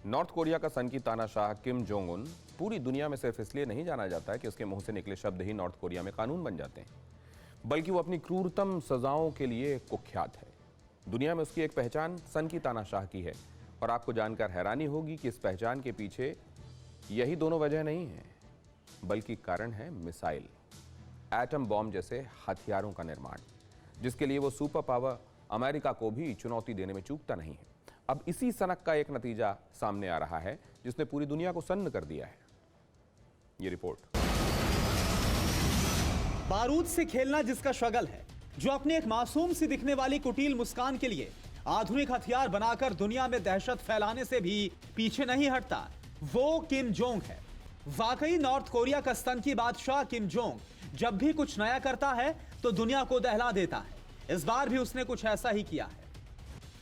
North Korea का सन की तानाशाह किम जोंग उन पूरी दुनिया में सिर्फ इसलिए नहीं जाना जाता है कि उसके मुंह से निकले शब्द ही नॉर्थ कोरिया में कानून बन जाते हैं, बल्कि वो अपनी क्रूरतम सजाओं के लिए कुख्यात है। दुनिया में उसकी एक पहचान सन की तानाशाह की है और आपको जानकर हैरानी होगी कि इस पहचान के पीछे यही दोनों वजह नहीं है, बल्कि कारण है मिसाइल, एटम बॉम्ब जैसे हथियारों का निर्माण, जिसके लिए वो सुपर पावर अमेरिका को भी चुनौती देने में चूकता नहीं है। अब इसी सनक का एक नतीजा सामने आ रहा है जिसने पूरी दुनिया को सन्न कर दिया है। ये रिपोर्ट। बारूद से खेलना जिसका शगल है, जो अपने एक मासूम सी दिखने वाली कुटिल मुस्कान के लिए आधुनिक हथियार बनाकर दुनिया में दहशत फैलाने से भी पीछे नहीं हटता, वो किम जोंग है। वाकई नॉर्थ कोरिया का स्तन की बादशाह किम जोंग जब भी कुछ नया करता है तो दुनिया को दहला देता है। इस बार भी उसने कुछ ऐसा ही किया है।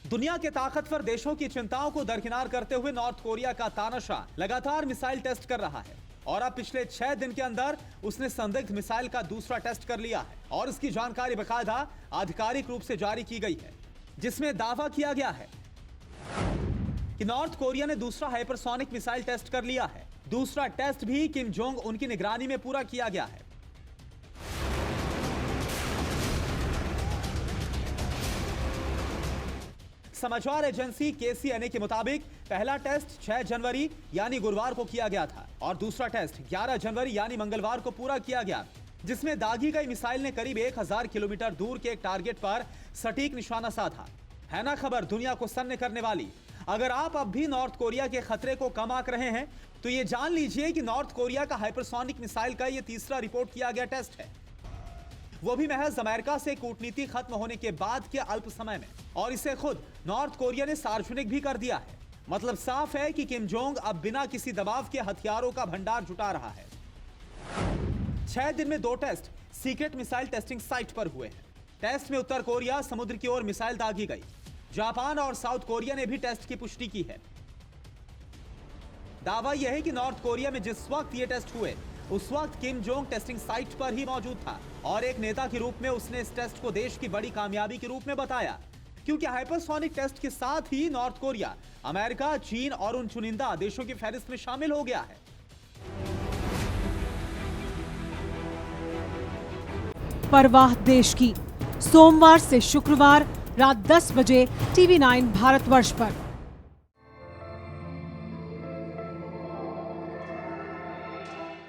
दुनिया के ताकतवर देशों की चिंताओं को दरकिनार करते हुए नॉर्थ कोरिया का तानाशाह लगातार मिसाइल टेस्ट कर रहा है और अब पिछले 6 दिन के अंदर उसने संदिग्ध मिसाइल का दूसरा टेस्ट कर लिया है और इसकी जानकारी बाकायदा आधिकारिक रूप से जारी की गई है, जिसमें दावा किया गया है कि नॉर्थ कोरिया ने दूसरा हाइपरसोनिक मिसाइल टेस्ट कर लिया है। दूसरा टेस्ट भी किम जोंग उनकी निगरानी में पूरा किया गया है। समाचार एजेंसी केसीएनए के मुताबिक पहला टेस्ट 6 जनवरी यानी गुरुवार को किया गया था और दूसरा टेस्ट 11 जनवरी यानी मंगलवार को पूरा किया गया, जिसमें दागी गई मिसाइल ने करीब 1000 किलोमीटर दूर के एक टारगेट पर सटीक निशाना साधा। है ना खबर दुनिया को सन्न करने वाली। अगर आप अब भी नॉर्थ कोरिया के खतरे को कम आंक रहे हैं तो ये जान लीजिए कि नॉर्थ कोरिया का हाइपरसोनिक मिसाइल का ये तीसरा रिपोर्ट किया गया टेस्ट है, वो भी महज अमेरिका से कूटनीति खत्म होने के बाद के अल्प समय में, और इसे खुद नॉर्थ कोरिया ने सार्वजनिक भी कर दिया है। मतलब साफ है कि किम जोंग अब बिना किसी दबाव के हथियारों का भंडार जुटा रहा है। 6 दिन में 2 test secret missile testing site पर हुए हैं। टेस्ट में उत्तर कोरिया समुद्र की ओर मिसाइल दागी गई। जापान और साउथ कोरिया ने भी टेस्ट की पुष्टि की है। दावा यह है कि नॉर्थ कोरिया में जिस वक्त ये टेस्ट हुए उस वक्त किम जोंग टेस्टिंग साइट पर ही मौजूद था और एक नेता के रूप में उसने इस टेस्ट को देश की बड़ी कामयाबी के रूप में बताया, क्योंकि हाइपरसोनिक टेस्ट के साथ ही नॉर्थ कोरिया अमेरिका, चीन और उन चुनिंदा देशों की फहरिस्त में शामिल हो गया है। परवाह देश की, सोमवार से शुक्रवार रात 10 बजे TV9 भारतवर्ष पर।